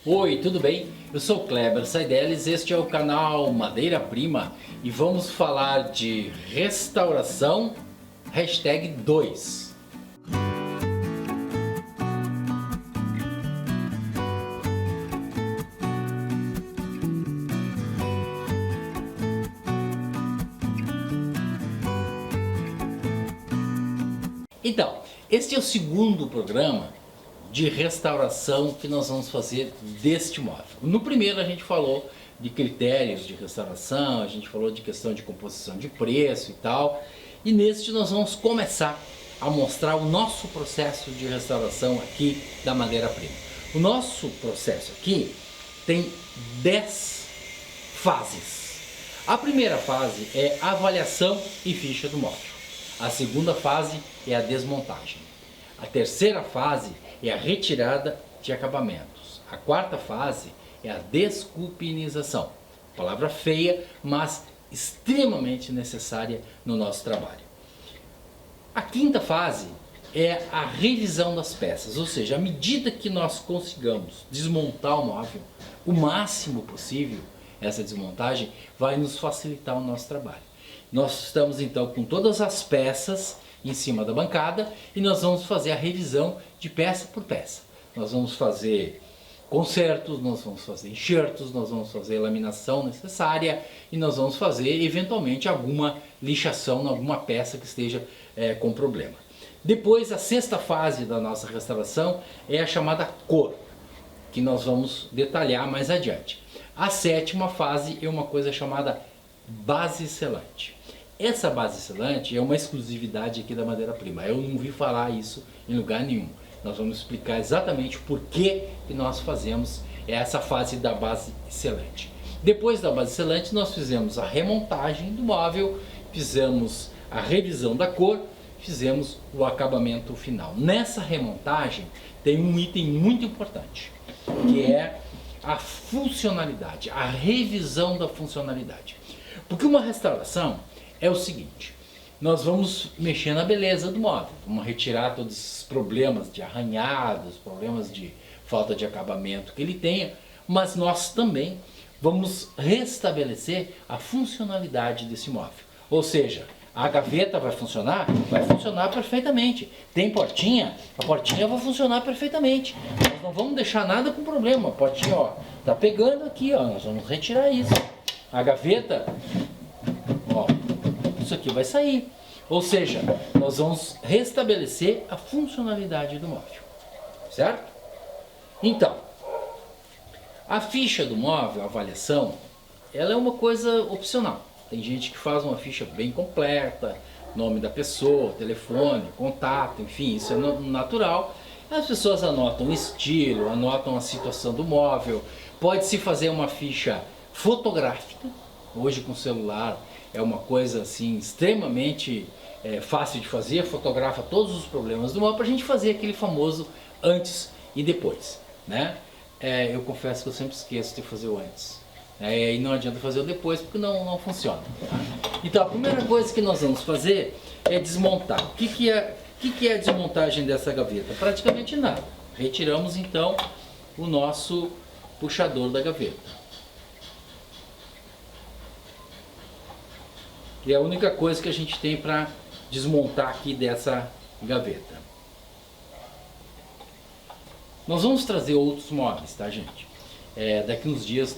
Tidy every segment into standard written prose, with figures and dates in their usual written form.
Oi, tudo bem? Eu sou Kleber Saideles, este é o canal Madeira Prima e vamos falar de restauração #2. Então, este é o segundo programa de restauração que nós vamos fazer deste móvel. No primeiro a gente falou de critérios de restauração, a gente falou de questão de composição de preço e tal. E neste nós vamos começar a mostrar o nosso processo de restauração aqui da madeira-prima. O nosso processo aqui tem 10 fases. A primeira fase é a avaliação e ficha do móvel. A segunda fase é a desmontagem. A terceira fase é a retirada de acabamentos. A quarta fase é a desculpinização. Palavra feia, mas extremamente necessária no nosso trabalho. A quinta fase é a revisão das peças, ou seja, à medida que nós consigamos desmontar o móvel o máximo possível, essa desmontagem vai nos facilitar o nosso trabalho. Nós estamos então com todas as peças em cima da bancada e nós vamos fazer a revisão de peça por peça. Nós vamos fazer consertos, nós vamos fazer enxertos, nós vamos fazer a laminação necessária e nós vamos fazer eventualmente alguma lixação em alguma peça que esteja com problema. Depois, a sexta fase da nossa restauração é a chamada cor, que nós vamos detalhar mais adiante. A sétima fase é uma coisa chamada base selante. Essa base selante é uma exclusividade aqui da madeira-prima. Eu não vi falar isso em lugar nenhum. Nós vamos explicar exatamente por que nós fazemos essa fase da base selante. Depois da base selante, nós fizemos a remontagem do móvel, fizemos a revisão da cor, fizemos o acabamento final. Nessa remontagem tem um item muito importante, que é a funcionalidade, a revisão da funcionalidade. Porque uma restauração é o seguinte: nós vamos mexer na beleza do móvel, vamos retirar todos esses problemas de arranhados, problemas de falta de acabamento que ele tenha, mas nós também vamos restabelecer a funcionalidade desse móvel. Ou seja, a gaveta vai funcionar perfeitamente. Tem portinha? A portinha vai funcionar perfeitamente. Nós não vamos deixar nada com problema. A portinha, ó, tá pegando aqui, ó, nós vamos retirar isso. A gaveta, ó, isso aqui vai sair. Ou seja, nós vamos restabelecer a funcionalidade do móvel, certo? Então, a ficha do móvel, a avaliação, ela é uma coisa opcional. Tem gente que faz uma ficha bem completa, nome da pessoa, telefone, contato, enfim, isso é natural. As pessoas anotam o estilo, anotam a situação do móvel. Pode-se fazer uma ficha fotográfica. Hoje com celular é uma coisa assim extremamente fácil de fazer, fotografa todos os problemas do móvel para a gente fazer aquele famoso antes e depois, né? Eu confesso que eu sempre esqueço de fazer o antes. E não adianta fazer o depois porque não funciona. Tá? Então a primeira coisa que nós vamos fazer é desmontar. O que é a desmontagem dessa gaveta? Praticamente nada. Retiramos então o nosso puxador da gaveta. E é a única coisa que a gente tem para desmontar aqui dessa gaveta. Nós vamos trazer outros móveis, tá, gente? Daqui uns dias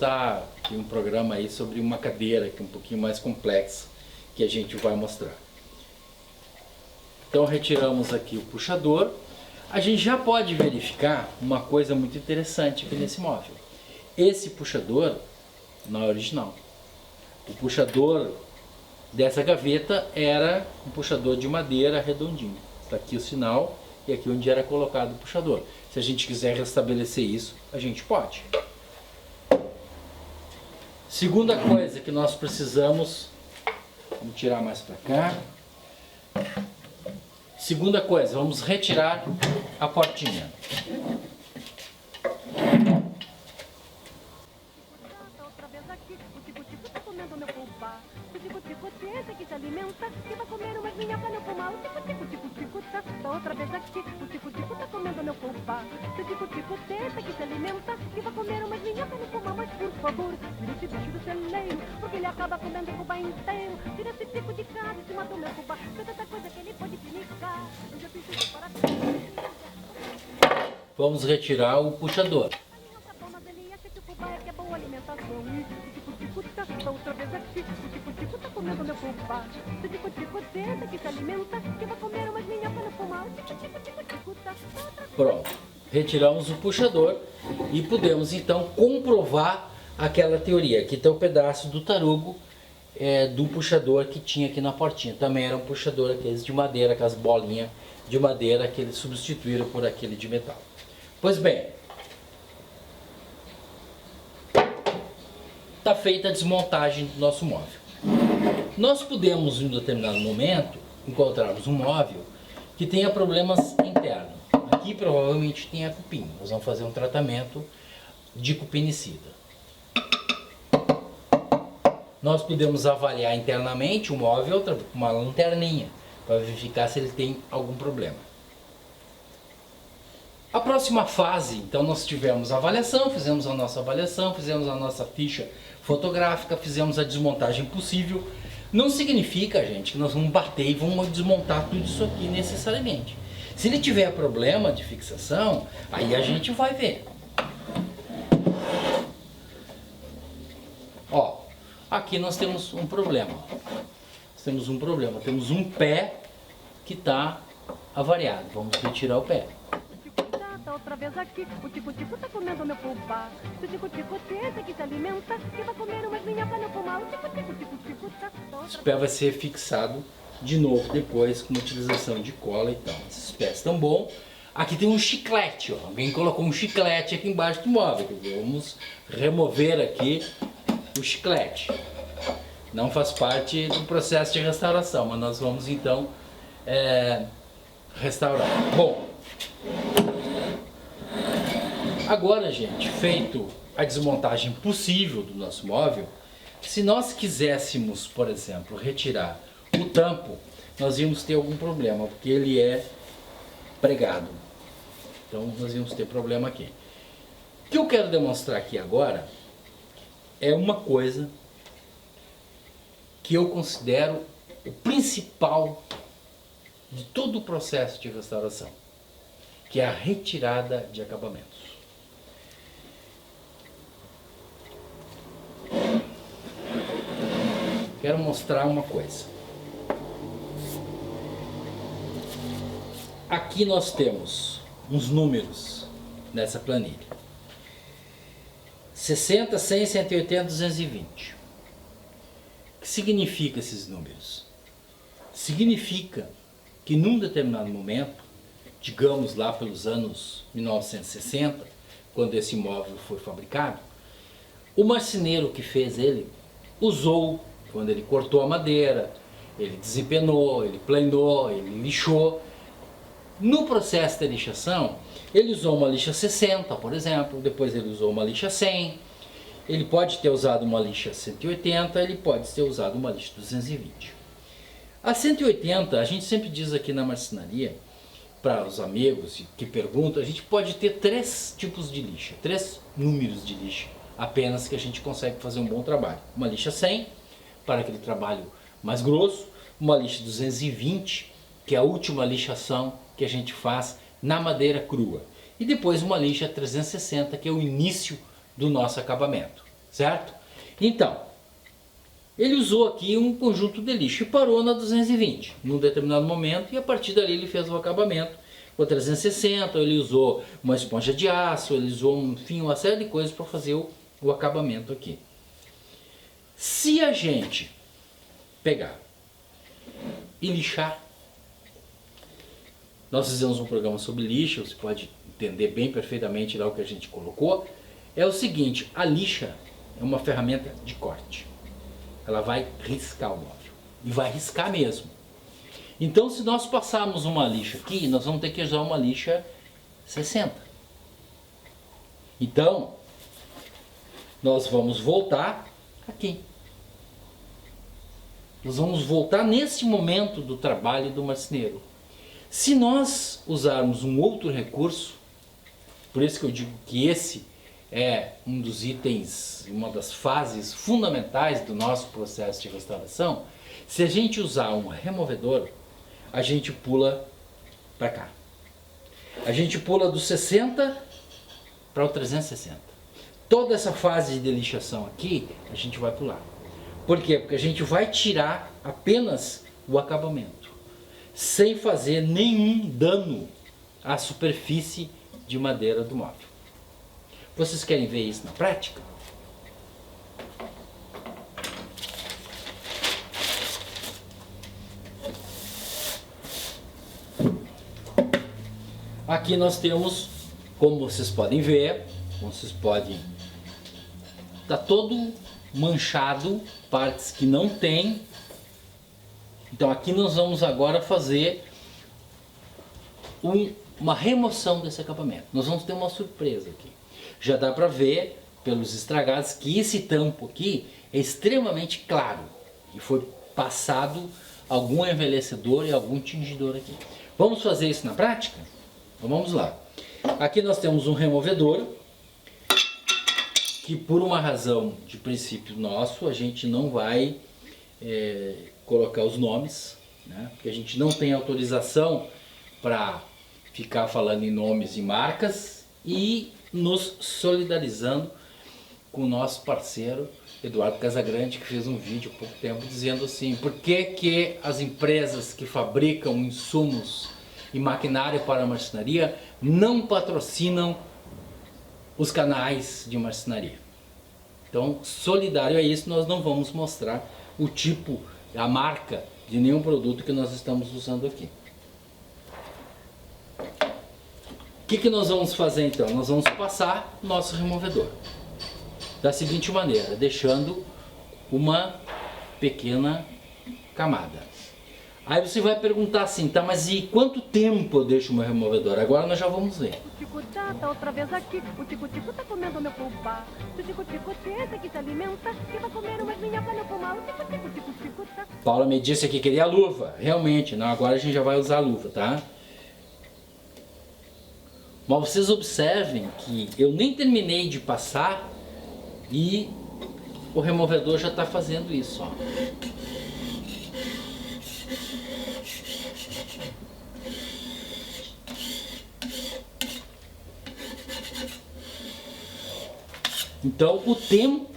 tem um programa aí sobre uma cadeira que é um pouquinho mais complexa, que a gente vai mostrar. Então retiramos aqui o puxador. A gente já pode verificar uma coisa muito interessante aqui nesse móvel. Esse puxador não é original. O puxador dessa gaveta era um puxador de madeira redondinho. Está aqui o sinal e aqui onde era colocado o puxador. Se a gente quiser restabelecer isso, a gente pode. Segunda coisa que nós precisamos, vamos tirar mais para cá. Segunda coisa, vamos retirar a portinha. Outra vez aqui, o tico-tico tá comendo meu fubá. O tico-tico tenta que se alimenta e vai comer favor, tira esse bicho do celeiro, porque ele acaba comendo o fubá inteiro. Tira esse pico de casa e se matou meu fubá, tanta coisa que ele pode pinicar. Eu já fiz isso para Vamos retirar o puxador. mas ele acha que o fubá é que é boa alimentação. E o tico-tico tá outra vez aqui, o tico-tico tá comendo meu fubá. Se o tico-tico senta que se alimenta, que vai comer umas minhocas no fumar. O tico-tico tá outra vez. Pronto. Retiramos o puxador e podemos então comprovar aquela teoria. Aqui está o pedaço do tarugo do puxador que tinha aqui na portinha. Também era um puxador aqueles de madeira, aquelas bolinhas de madeira que eles substituíram por aquele de metal. Pois bem, está feita a desmontagem do nosso móvel. Nós podemos, em um determinado momento, encontrarmos um móvel que tenha problemas internos. Aqui provavelmente tem a cupim. Nós vamos fazer um tratamento de cupinicida. Nós podemos avaliar internamente o móvel com uma lanterninha para verificar se ele tem algum problema. A próxima fase, então nós tivemos a avaliação, fizemos a nossa ficha fotográfica, fizemos a desmontagem possível. Não significa, gente, que nós vamos bater e vamos desmontar tudo isso aqui necessariamente. Se ele tiver problema de fixação, aí a gente vai ver. Ó, aqui nós temos um problema. Temos um pé que está avariado. Vamos retirar o pé. Tá outra vez aqui, o tico-tico tá comendo meu fubá. Se o tico-tico tenta que se alimenta, que vai comer umas minhocas no fumar. O tico-tico tá outra Esse pé vai ser fixado de novo depois com a utilização de cola e tal. Esses pés estão bons. Aqui tem um chiclete, ó. Alguém colocou um chiclete aqui embaixo do móvel. Vamos remover aqui o chiclete. Não faz parte do processo de restauração, mas nós vamos então restaurar. Bom, agora, gente, feito a desmontagem possível do nosso móvel, se nós quiséssemos, por exemplo, retirar o tampo, nós íamos ter algum problema, porque ele é pregado. Então nós íamos ter problema aqui. O que eu quero demonstrar aqui agora é uma coisa que eu considero o principal de todo o processo de restauração, que é a retirada de acabamentos. Quero mostrar uma coisa. Aqui nós temos uns números nessa planilha. 60, 100, 180, 220. O que significa esses números? Significa que num determinado momento, digamos lá pelos anos 1960, quando esse móvel foi fabricado, o marceneiro que fez ele usou, quando ele cortou a madeira, ele desempenou, ele planou, ele lixou. No processo de lixação, ele usou uma lixa 60, por exemplo, depois ele usou uma lixa 100, ele pode ter usado uma lixa 180, ele pode ter usado uma lixa 220. A 180, a gente sempre diz aqui na marcenaria, para os amigos que perguntam, a gente pode ter 3 tipos de lixa, 3 números de lixa, apenas que a gente consegue fazer um bom trabalho. Uma lixa 100, para aquele trabalho mais grosso, uma lixa 220, que é a última lixação que a gente faz na madeira crua, e depois uma lixa 360, que é o início do nosso acabamento, certo? Então, ele usou aqui um conjunto de lixa e parou na 220, num determinado momento, e a partir dali ele fez o acabamento com a 360, ele usou uma esponja de aço, ele usou, enfim, uma série de coisas para fazer o acabamento aqui. Se a gente pegar e lixar, nós fizemos um programa sobre lixa, você pode entender bem perfeitamente lá o que a gente colocou. É o seguinte, a lixa é uma ferramenta de corte. Ela vai riscar o móvel, e vai riscar mesmo. Então, se nós passarmos uma lixa aqui, nós vamos ter que usar uma lixa 60. Então, nós vamos voltar aqui. Nós vamos voltar nesse momento do trabalho do marceneiro. Se nós usarmos um outro recurso, por isso que eu digo que esse é um dos itens, uma das fases fundamentais do nosso processo de restauração, se a gente usar um removedor, a gente pula para cá. A gente pula do 60 para o 360. Toda essa fase de lixação aqui, a gente vai pular. Por quê? Porque a gente vai tirar apenas o acabamento, sem fazer nenhum dano à superfície de madeira do móvel. Vocês querem ver isso na prática? Aqui nós temos, como vocês podem ver, está todo manchado, partes que não tem. Então aqui nós vamos agora fazer uma remoção desse acabamento. Nós vamos ter uma surpresa aqui. Já dá para ver pelos estragados que esse tampo aqui é extremamente claro e foi passado algum envelhecedor e algum tingidor aqui. Vamos fazer isso na prática? Então vamos lá. Aqui nós temos um removedor que, por uma razão de princípio nosso, a gente não vai colocar os nomes, né? Porque a gente não tem autorização para ficar falando em nomes e marcas, e nos solidarizando com o nosso parceiro Eduardo Casagrande, que fez um vídeo há pouco tempo dizendo assim: por que as empresas que fabricam insumos e maquinário para a marcenaria não patrocinam os canais de marcenaria? Então, solidário a isso, nós não vamos mostrar o tipo, a marca de nenhum produto que nós estamos usando aqui. O que nós vamos fazer então? Nós vamos passar nosso removedor da seguinte maneira, deixando uma pequena camada. Aí você vai perguntar assim, tá, mas e quanto tempo eu deixo o meu removedor? Agora nós já vamos ver. O tico-tá tá outra vez aqui, o tico-tico tá comendo meu fubá. O tico-tico esse que se alimenta, que vai comer umas minhocas no pomar. O tico-tico tá. Paula me disse que queria a luva, realmente, não, agora a gente já vai usar a luva, tá? Mas vocês observem que eu nem terminei de passar e o removedor já está fazendo isso, ó. Então o tempo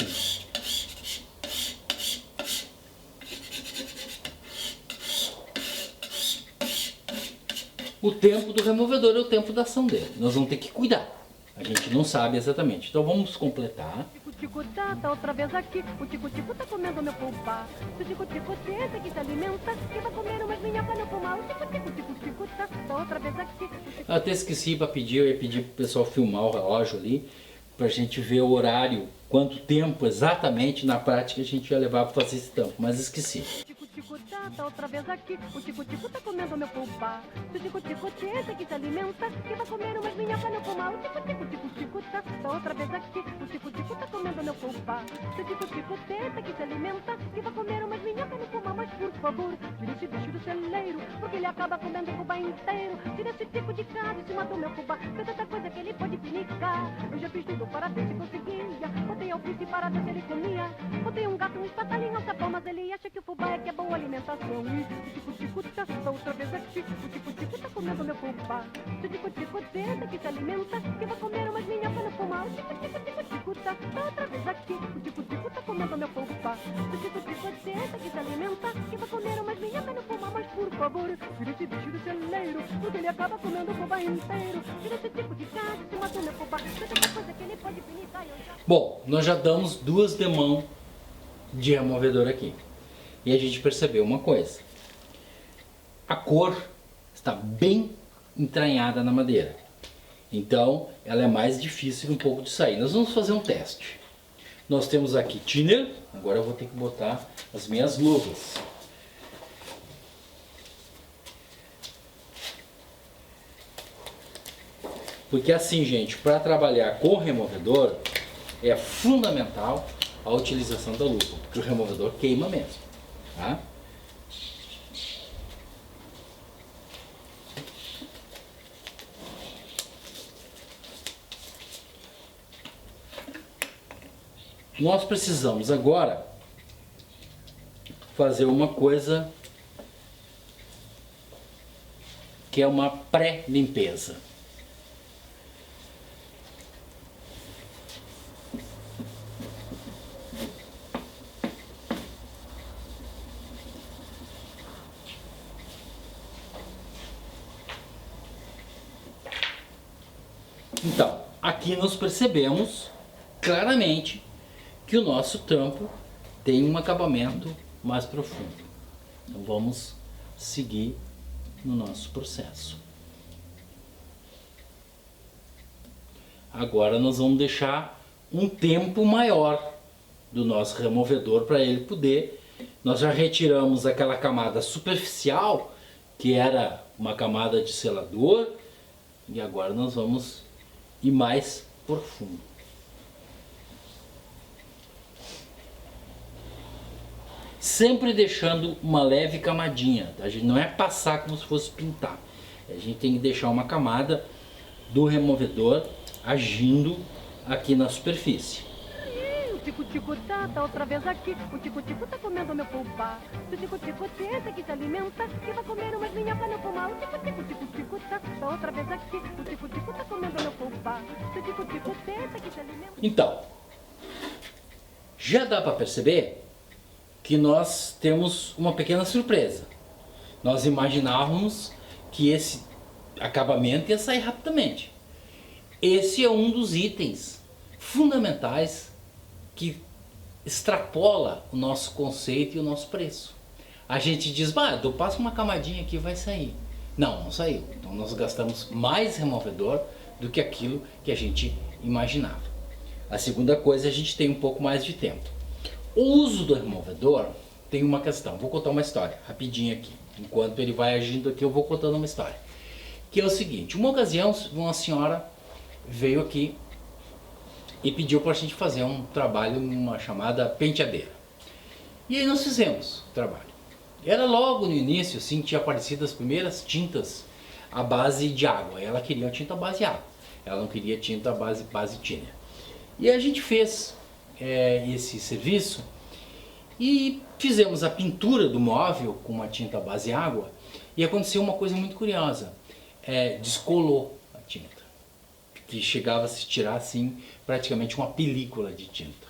do removedor é o tempo da ação dele. Nós vamos ter que cuidar. A gente não sabe exatamente. Então vamos completar. O tico-tico tá outra vez aqui, o tico-tico tá comendo meu fubá. O tico-tico esse que se alimenta, que vai comer umas minhocas no pomar. O tico-tico tá outra vez aqui. Eu até esqueci para pedir, eu ia pedir pro pessoal filmar o relógio ali, pra gente ver o horário, quanto tempo exatamente na prática a gente ia levar para fazer esse tampo, mas esqueci. O tico-tico tá outra vez aqui, o tico-tico tá comendo meu fubá. O tico-tico esse que se alimenta, que vai comer umas minhocas no pomar. O tico-tico tá outra vez aqui, o tico-tico tá comendo meu fubá. O tico-tico esse que se alimenta, que vai comer umas minhocas no pomar. Mas por favor, tira esse bicho do celeiro, porque ele acaba comendo o fubá inteiro. Tira esse tico de casa em cima do meu fubá, tem tanta coisa que ele pode pinicar. Eu já fiz tudo para ver se conseguia, botei alfice para ver se ele comia. Botei um gato, um espatalinho, um sapão, mas ele acha que o fubá é que é boa alimentação. E o tico-tico tá outra vez aqui, o tico-tico tá comendo meu fubá. O tico-tico tenta que se alimenta, que vai comer umas minhocas no pomar. O tico-tico tá outra vez aqui, o tico-tico tá comendo meu fubá. O tico-tico tenta que se alimenta, que vai comer umas minhocas no pomar. Mas por favor, tira esse bicho do celeiro, porque ele acaba comendo o fubá inteiro. Tira esse tico de casa em cima do meu fubá, tem tanta coisa que ele pode pinicar. Bom, nós já damos duas demãos de removedor aqui. E a gente percebeu uma coisa. A cor está bem entranhada na madeira. Então, ela é mais difícil um pouco de sair. Nós vamos fazer um teste. Nós temos aqui thinner. Agora eu vou ter que botar as minhas luvas. Porque assim, gente, para trabalhar com removedor, é fundamental a utilização da luva, porque o removedor queima mesmo, tá? nós precisamos agora fazer uma coisa que é uma pré-limpeza. Então, aqui nós percebemos claramente que o nosso tampo tem um acabamento mais profundo. Então vamos seguir no nosso processo. Agora nós vamos deixar um tempo maior do nosso removedor para ele poder... Nós já retiramos aquela camada superficial, que era uma camada de selador, e agora nós vamos ir mais profundo. Sempre deixando uma leve camadinha, tá? A gente não é passar como se fosse pintar. A gente tem que deixar uma camada do removedor agindo aqui na superfície. O tico-tico tá outra vez aqui. O tico-tico tá comendo meu pulpar. O tico-tico tenta que se alimenta, que vai comer umas minhas pra não fumar. O tico-tico tá outra vez aqui. O tico-tico tá comendo meu pulpar. O tico-tico tenta que se alimenta. Então, já dá para perceber que nós temos uma pequena surpresa. Nós imaginávamos que esse acabamento ia sair rapidamente. Esse é um dos itens fundamentais que extrapola o nosso conceito e o nosso preço. A gente diz, eu passo uma camadinha aqui e vai sair. Não saiu. Então nós gastamos mais removedor do que aquilo que a gente imaginava. A segunda coisa, a gente tem um pouco mais de tempo. O uso do removedor tem uma questão. Vou contar uma história rapidinho aqui. Enquanto ele vai agindo aqui, eu vou contando uma história. Que é o seguinte, uma ocasião uma senhora veio aqui e pediu para a gente fazer um trabalho numa chamada penteadeira. E aí nós fizemos o trabalho. Era logo no início, assim, tinha aparecido as primeiras tintas à base de água. Ela queria uma tinta à base de água. Ela não queria tinta à base thinner. E a gente fez esse serviço e fizemos a pintura do móvel com uma tinta à base água e aconteceu uma coisa muito curiosa, descolou a tinta, que chegava a se tirar assim praticamente uma película de tinta.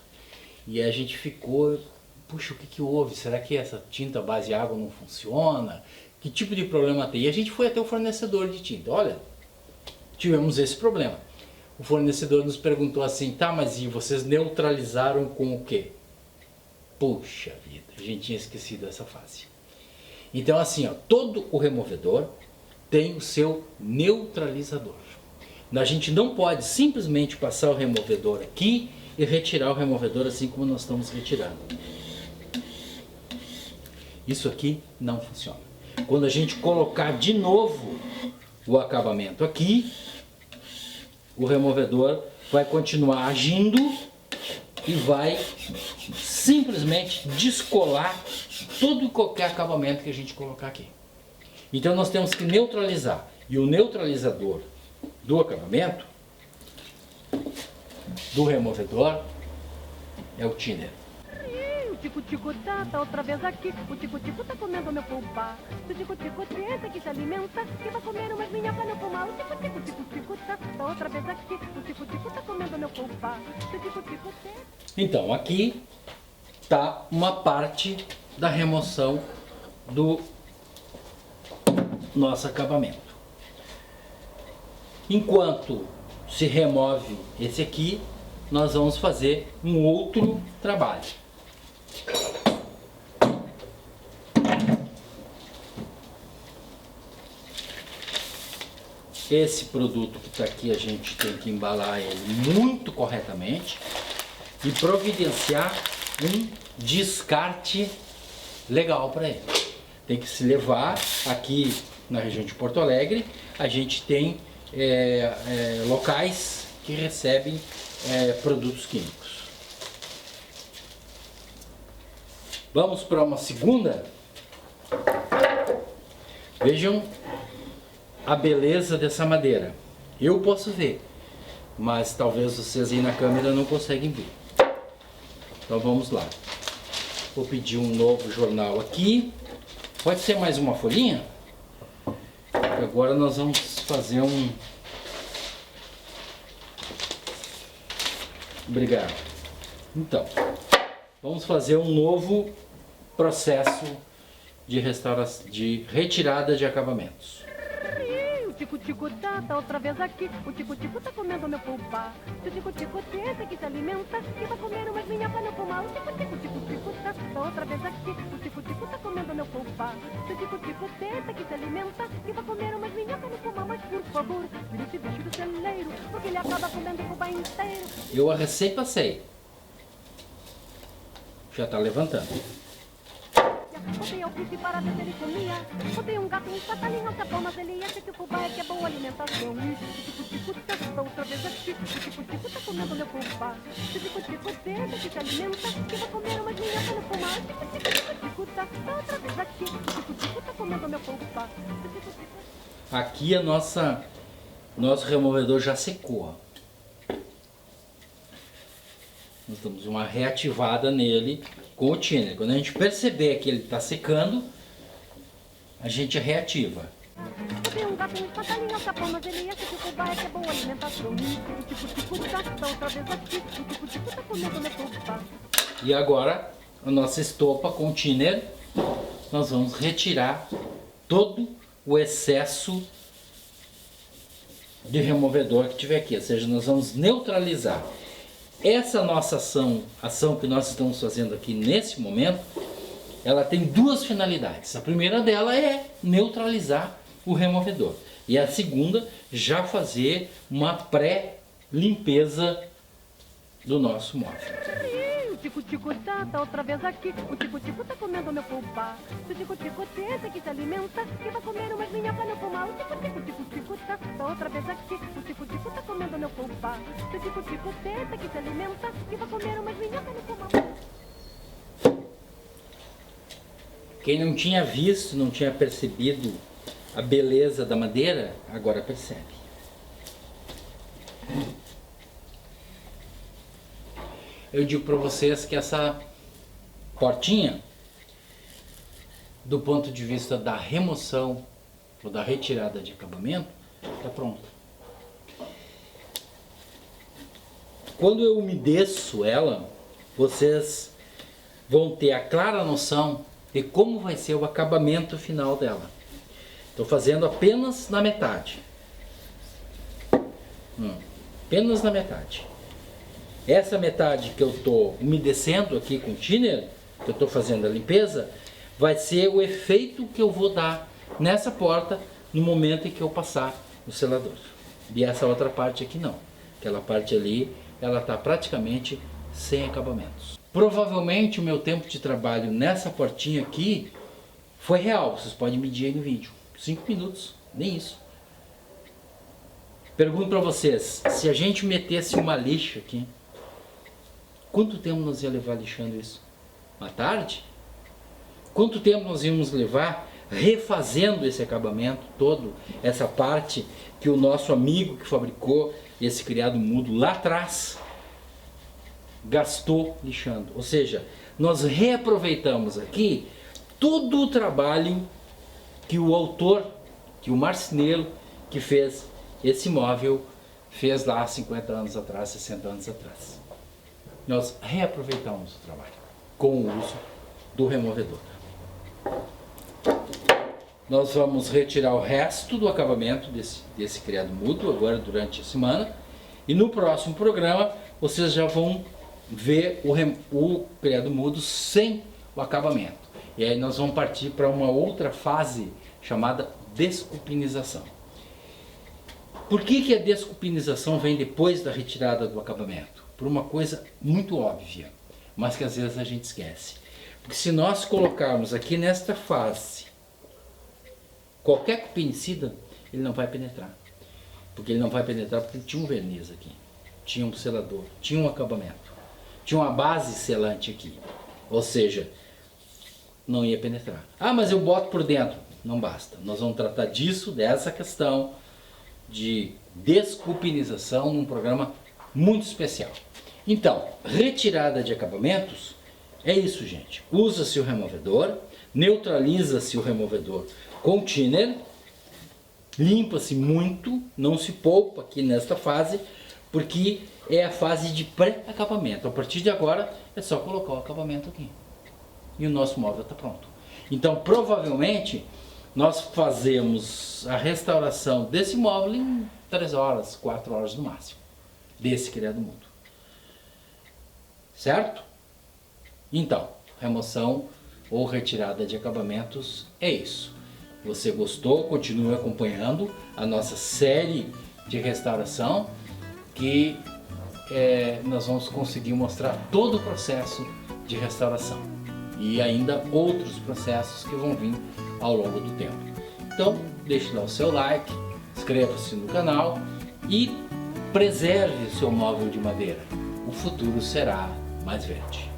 E a gente ficou, puxa, o que houve? Será que essa tinta à base água não funciona? Que tipo de problema tem? E a gente foi até o fornecedor de tinta, olha, tivemos esse problema. O fornecedor nos perguntou assim, tá, mas e vocês neutralizaram com o quê? Puxa vida, a gente tinha esquecido essa fase. Então assim, todo o removedor tem o seu neutralizador. A gente não pode simplesmente passar o removedor aqui e retirar o removedor assim como nós estamos retirando. Isso aqui não funciona. Quando a gente colocar de novo o acabamento aqui, o removedor vai continuar agindo e vai simplesmente descolar todo e qualquer acabamento que a gente colocar aqui. Então nós temos que neutralizar. E o neutralizador do acabamento, do removedor, é o thinner. O tico-tico tá outra vez aqui. O tico-tico tá comendo meu pulpar. O tico-tico tenta que se alimenta, que vai comer umas minhas pra não fumar. O tico-tico tá outra vez aqui. O tico-tico tá comendo meu pulpar. O tico-tico tenta... Então, aqui está uma parte da remoção do nosso acabamento. Enquanto se remove esse aqui, nós vamos fazer um outro trabalho. Esse produto que está aqui, a gente tem que embalar ele muito corretamente e providenciar um descarte legal para ele. Tem que se levar aqui na região de Porto Alegre, a gente tem locais que recebem produtos químicos. Vamos para uma segunda. Vejam a beleza dessa madeira. Eu posso ver, mas talvez vocês aí na câmera não conseguem ver. Então vamos lá. Vou pedir um novo jornal aqui. Pode ser mais uma folhinha? Agora nós vamos fazer um... Obrigado. Então, vamos fazer um novo processo de restauração, de retirada de acabamentos. O tico-tico tá outra vez aqui. O tico-tico tá comendo meu fubá. O tico-tico tenta que se alimenta, que vai comer umas minhas pra não fumar. O tico-tico tá outra vez aqui. O tico-tico tá comendo meu fubá. O tico-tico tenta que se alimenta, que vai comer umas minhas pra não fumar. Mas por favor, tira esse bicho do celeiro, porque ele acaba comendo o fubá inteiro. Eu arrecei e passei. Já tá levantando. Botei alfice para ver se ele comia. Botei um gato, um patalinho, capão, mas ele acha que o fubá é que é boa alimentação. E o tico-tico tá outra vez aqui. O tico-tico tá comendo meu fubá. O tico-tico tenta que se alimenta, que vai comer umas minhas para não fumar. O tico-tico tá outra vez aqui. O tico-tico tá comendo meu fubá. Aqui a nosso removedor já secou. Nós damos uma reativada nele com o thinner. Quando a gente perceber que ele está secando, a gente reativa. Botei um gato, um patalinho, capão, mas ele acha que o fubá é que é boa alimentação. O tico-tico tá outra vez aqui. O tico-tico tá comendo meu fubá. E agora, a nossa estopa com o thinner, nós vamos retirar todo o excesso de removedor que tiver aqui. Ou seja, nós vamos neutralizar. Essa nossa ação que nós estamos fazendo aqui nesse momento, ela tem duas finalidades. A primeira dela é neutralizar o removedor. E a segunda, já fazer uma pré-limpeza do nosso móvel. O tico-tico tá outra vez aqui. O tico-tico tá comendo meu fubá. O tico-tico tenta que se alimenta, que vai comer umas minhas pra não fumar. O tico-tico tá outra vez aqui. O tico-tico tá comendo meu fubá. O tico-tico tenta que se alimenta, que vai comer umas minhas pra não fumar. Quem não tinha visto, não tinha percebido a beleza da madeira, agora percebe. Eu digo para vocês que essa portinha, do ponto de vista da remoção ou da retirada de acabamento, está pronta. Quando eu umedeço ela, vocês vão ter a clara noção de como vai ser o acabamento final dela. Estou fazendo apenas na metade. Apenas na metade. Essa metade que eu estou umedecendo aqui com o thinner, que eu estou fazendo a limpeza, vai ser o efeito que eu vou dar nessa porta no momento em que eu passar o selador. E essa outra parte aqui não. Aquela parte ali, ela está praticamente sem acabamentos. Provavelmente o meu tempo de trabalho nessa portinha aqui foi real. Vocês podem medir aí no vídeo. 5 minutos, nem isso. Pergunto para vocês, se a gente metesse uma lixa aqui, quanto tempo nós ia levar lixando isso? Uma tarde? Quanto tempo nós íamos levar refazendo esse acabamento todo, essa parte que o nosso amigo que fabricou esse criado mudo lá atrás gastou lixando? Ou seja, nós reaproveitamos aqui todo o trabalho que o autor, que o marceneiro que fez esse móvel fez lá 50 anos atrás, 60 anos atrás. Nós reaproveitamos o trabalho com o uso do removedor. Nós vamos retirar o resto do acabamento desse criado mudo agora durante a semana, e no próximo programa vocês já vão ver o criado mudo sem o acabamento. E aí nós vamos partir para uma outra fase chamada descupinização. Por que a descupinização vem depois da retirada do acabamento? Por uma coisa muito óbvia, mas que às vezes a gente esquece. Porque se nós colocarmos aqui nesta fase qualquer cupinicida, ele não vai penetrar. Porque ele não vai penetrar porque tinha um verniz aqui, tinha um selador, tinha um acabamento, tinha uma base selante aqui. Ou seja, não ia penetrar. Ah, mas eu boto por dentro. Não basta. Nós vamos tratar disso, dessa questão de descupinização, num programa muito especial. Então, retirada de acabamentos é isso, gente. Usa-se o removedor, neutraliza-se o removedor com thinner, limpa-se muito, não se poupa aqui nesta fase, porque é a fase de pré-acabamento. A partir de agora é só colocar o acabamento aqui e o nosso móvel está pronto. Então, provavelmente, nós fazemos a restauração desse móvel em 3 horas, 4 horas no máximo, desse criado mudo. Certo? Então, remoção ou retirada de acabamentos é isso. Você gostou? Continue acompanhando a nossa série de restauração, que nós vamos conseguir mostrar todo o processo de restauração e ainda outros processos que vão vir ao longo do tempo. Então, deixe lá o seu like, inscreva-se no canal e preserve o seu móvel de madeira. O futuro será mais verde.